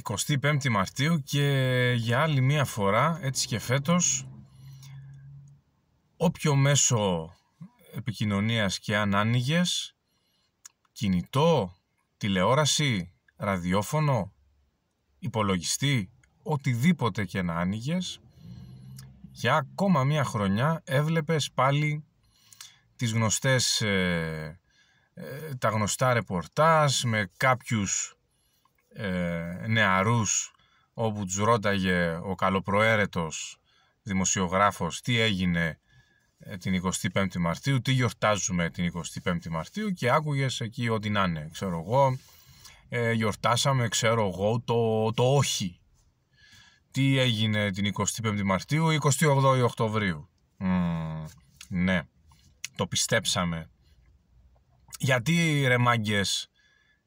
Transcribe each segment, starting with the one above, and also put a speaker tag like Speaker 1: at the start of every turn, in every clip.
Speaker 1: 25η Μαρτίου και για άλλη μία φορά, έτσι και φέτος, όποιο μέσο επικοινωνίας και αν άνοιγες, κινητό, τηλεόραση, ραδιόφωνο, υπολογιστή, οτιδήποτε και να άνοιγες, για ακόμα μία χρονιά έβλεπες πάλι τις γνωστές, τα γνωστά ρεπορτάζ με κάποιους νεαρούς όπου τους ρώταγε ο καλοπροαίρετος δημοσιογράφος τι έγινε την 25η Μαρτίου, τι γιορτάζουμε την 25η Μαρτίου και άκουγες εκεί ό,τι να είναι, ξέρω εγώ, γιορτάσαμε, ξέρω εγώ, το όχι. Τι έγινε την 25η Μαρτίου, 28η Οκτωβρίου. Ναι, το πιστέψαμε. Γιατί ρε μάγκες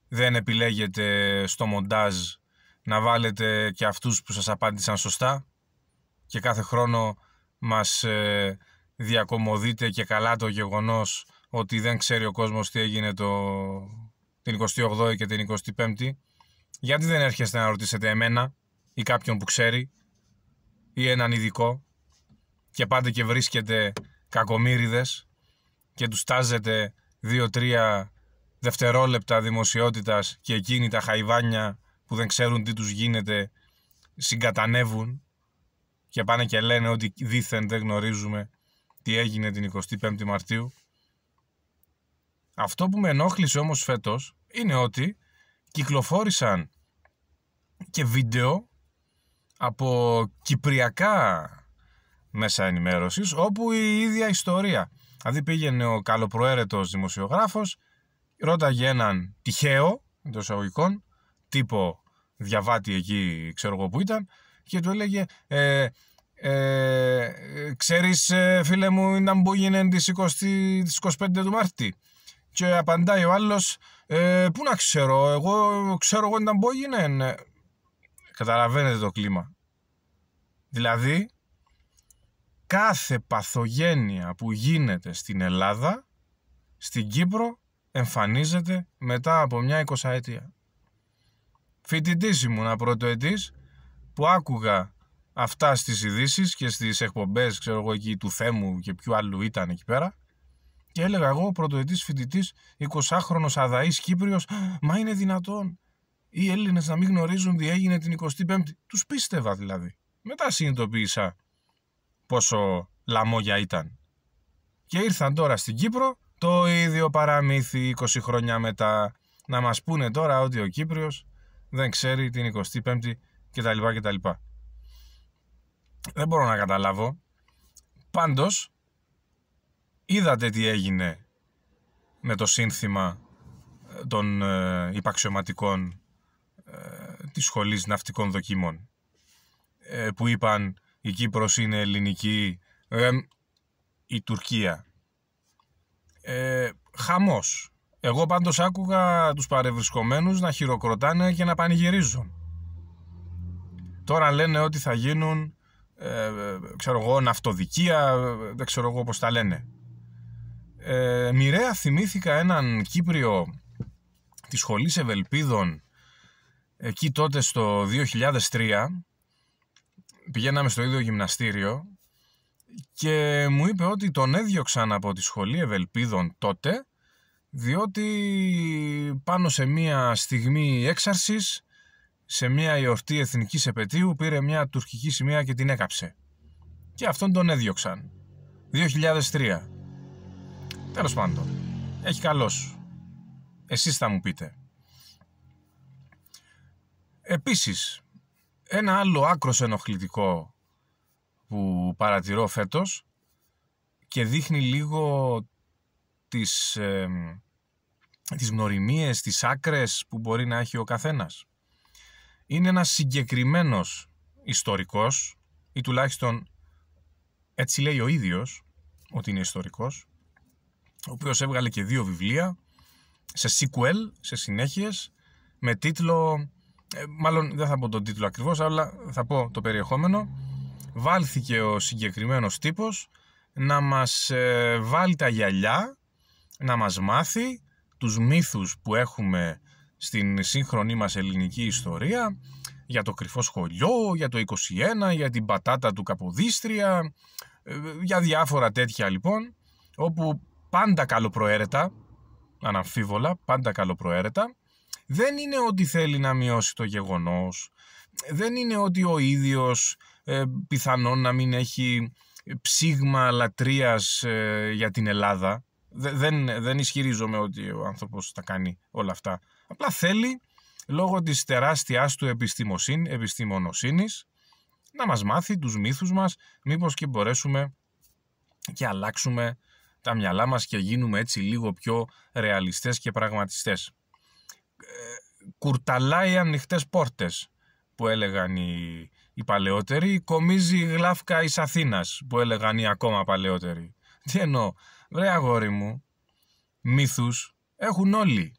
Speaker 1: δεν επιλέγετε στο μοντάζ να βάλετε και αυτούς που σας απάντησαν σωστά και κάθε χρόνο μας διακομωδείτε και καλά το γεγονός ότι δεν ξέρει ο κόσμος τι έγινε την 28η και την 25η. Γιατί δεν έρχεστε να ρωτήσετε εμένα ή κάποιον που ξέρει ή έναν ειδικό και πάτε και βρίσκετε κακομοίριδες και τους τάζετε 2-3 δευτερόλεπτα δημοσιότητας και εκείνοι τα χαϊβάνια που δεν ξέρουν τι τους γίνεται συγκατανεύουν και πάνε και λένε ότι δήθεν δεν γνωρίζουμε τι έγινε την 25η Μαρτίου. Αυτό που με ενόχλησε όμως φέτος είναι ότι κυκλοφόρησαν και βίντεο από κυπριακά μέσα ενημέρωσης όπου η ίδια ιστορία. Δηλαδή πήγαινε ο καλοπροαίρετος δημοσιογράφος, ρώταγε έναν τυχαίο εντός εισαγωγικών τύπο διαβάτη εκεί, ξέρω εγώ που ήταν, και του έλεγε ξέρεις φίλε μου ήταν που έγινε τις 25 του Μάρτη, και απαντάει ο άλλος πού να ξέρω εγώ ήταν που έγινε. Καταλαβαίνετε το κλίμα. Δηλαδή κάθε παθογένεια που γίνεται στην Ελλάδα, στην Κύπρο εμφανίζεται μετά από μια 20ετία. Φοιτητής ήμουνα πρωτοετής που άκουγα αυτά στις ειδήσεις και στις εκπομπές, ξέρω εγώ εκεί του Θέμου και ποιου άλλου ήταν εκεί πέρα, και έλεγα εγώ πρωτοετής φοιτητής 20χρονος αδαής Κύπριος, μα είναι δυνατόν οι Έλληνες να μην γνωρίζουν τι έγινε την 25η? Τους πίστευα δηλαδή. Μετά συνειδητοποίησα πόσο λαμόγια ήταν. Και ήρθαν τώρα στην Κύπρο το ίδιο παραμύθι 20 χρόνια μετά να μας πούνε τώρα ότι ο Κύπριος δεν ξέρει την 25η κτλ. Δεν μπορώ να καταλάβω. Πάντως είδατε τι έγινε με το σύνθημα των υπαξιωματικών της Σχολής Ναυτικών Δοκιμών που είπαν η Κύπρος είναι ελληνική, η Τουρκία. Χαμός. Εγώ πάντως άκουγα τους παρευρισκομένους να χειροκροτάνε και να πανηγυρίζουν. Τώρα λένε ότι θα γίνουν ξέρω εγώ ναυτοδικεία, δεν ξέρω εγώ πως τα λένε. Μοιραία θυμήθηκα έναν Κύπριο της Σχολής Ευελπίδων εκεί τότε στο 2003. Πηγαίναμε στο ίδιο γυμναστήριο και μου είπε ότι τον έδιωξαν από τη Σχολή Ευελπίδων τότε διότι πάνω σε μια στιγμή έξαρσης, σε μια εορτή εθνικής επετείου, πήρε μια τουρκική σημαία και την έκαψε. Και αυτόν τον έδιωξαν. 2003. Τέλος πάντων. Έχει καλός. Εσείς θα μου πείτε. Επίσης, ένα άλλο άκρος ενοχλητικό που παρατηρώ φέτος και δείχνει λίγο τις γνωριμίες, τις άκρες που μπορεί να έχει ο καθένας. Είναι ένας συγκεκριμένος ιστορικός, ή τουλάχιστον έτσι λέει ο ίδιος ότι είναι ιστορικός, ο οποίος έβγαλε και 2 βιβλία σε sequel, σε συνέχειες, με τίτλο, μάλλον δεν θα πω τον τίτλο ακριβώς, αλλά θα πω το περιεχόμενο. Βάλθηκε ο συγκεκριμένος τύπος να μας βάλει τα γυαλιά, να μας μάθει τους μύθους που έχουμε στην σύγχρονη μας ελληνική ιστορία, για το κρυφό σχολείο, για το 21, για την πατάτα του Καποδίστρια, για διάφορα τέτοια λοιπόν, όπου πάντα καλοπροαίρετα, αναμφίβολα, πάντα καλοπροαίρετα. Δεν είναι ότι θέλει να μειώσει το γεγονός, δεν είναι ότι ο ίδιος πιθανόν να μην έχει ψήγμα λατρείας για την Ελλάδα. Δεν ισχυρίζομαι ότι ο άνθρωπος τα κάνει όλα αυτά. Απλά θέλει, λόγω της τεράστιας του επιστημονοσύνης, να μας μάθει τους μύθους μας, μήπως και μπορέσουμε και αλλάξουμε τα μυαλά μας και γίνουμε έτσι λίγο πιο ρεαλιστές και πραγματιστές. Κουρταλάει ανοιχτές πόρτες, που έλεγαν οι παλαιότεροι, κομίζει γλάφκα εις Αθήνας, που έλεγαν οι ακόμα παλαιότεροι. Τι εννοώ, βρε αγόρι μου, μύθους έχουν όλοι.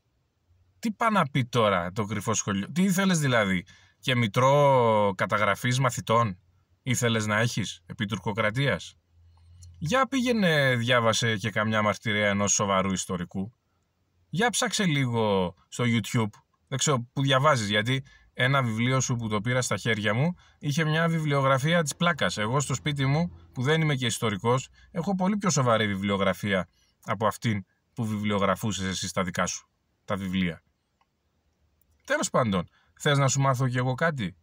Speaker 1: Τι πάει να πει τώρα το κρυφό σχολείο, τι ήθελες δηλαδή, και μητρό καταγραφής μαθητών ήθελες να έχεις επί τουρκοκρατίας? Για πήγαινε, διάβασε και καμιά μαρτυρία ενός σοβαρού ιστορικού. Για ψάξε λίγο στο YouTube, δεν ξέρω που διαβάζεις, γιατί ένα βιβλίο σου που το πήρα στα χέρια μου είχε μια βιβλιογραφία της πλάκας. Εγώ στο σπίτι μου, που δεν είμαι και ιστορικός, έχω πολύ πιο σοβαρή βιβλιογραφία από αυτήν που βιβλιογραφούσες εσύ στα δικά σου τα βιβλία. Τέλος πάντων, θες να σου μάθω κι εγώ κάτι?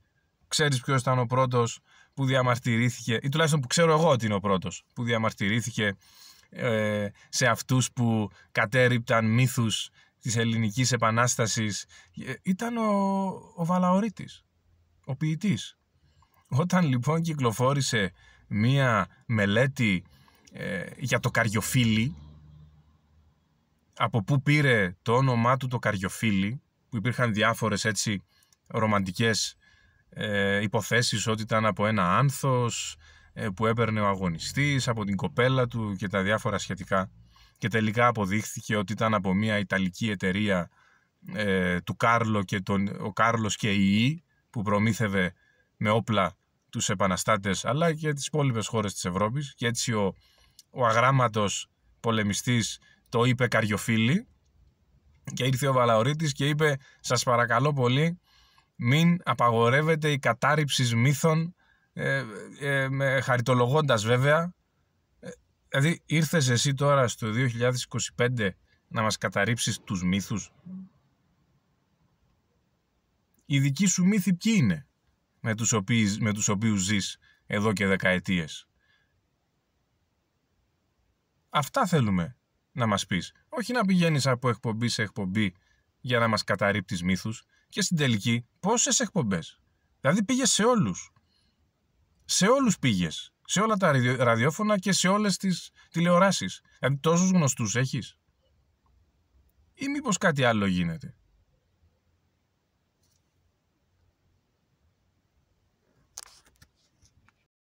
Speaker 1: Ξέρεις ποιος ήταν ο πρώτος που διαμαρτυρήθηκε, ή τουλάχιστον που ξέρω εγώ ότι είναι ο πρώτος που διαμαρτυρήθηκε σε αυτούς που κατέρριπταν μύθους της Ελληνικής Επανάστασης? Ήταν ο Βαλαωρίτης, ο ποιητής. Όταν λοιπόν κυκλοφόρησε μία μελέτη για το Καριοφίλι, από πού πήρε το όνομά του το Καριοφίλι, που υπήρχαν διάφορες έτσι ρομαντικές υποθέσεις ότι ήταν από ένα άνθος που έπαιρνε ο αγωνιστής, από την κοπέλα του και τα διάφορα σχετικά, και τελικά αποδείχθηκε ότι ήταν από μια ιταλική εταιρεία του Κάρλο, και ο Κάρλος και η που προμήθευε με όπλα τους επαναστάτες αλλά και τις υπόλοιπες χώρες της Ευρώπης, και έτσι ο αγράμματος πολεμιστής το είπε Καριοφίλι, και ήρθε ο Βαλαωρίτης και είπε, σας παρακαλώ πολύ, μην απαγορεύεται η κατάρριψη μύθων, χαριτολογώντας βέβαια. Δηλαδή ήρθες εσύ τώρα στο 2025 να μας καταρρίψεις τους μύθους? Οι δικοί σου μύθοι ποιοι είναι με τους οποίους ζεις εδώ και δεκαετίες? Αυτά θέλουμε να μας πεις. Όχι να πηγαίνεις από εκπομπή σε εκπομπή για να μας καταρρίπτεις μύθους. Και στην τελική πόσες εκπομπές? Δηλαδή πήγες σε όλους. Σε όλους πήγες. Σε όλα τα ραδιόφωνα και σε όλες τις τηλεοράσεις. Δηλαδή τόσους γνωστούς έχεις? Ή μήπως κάτι άλλο γίνεται?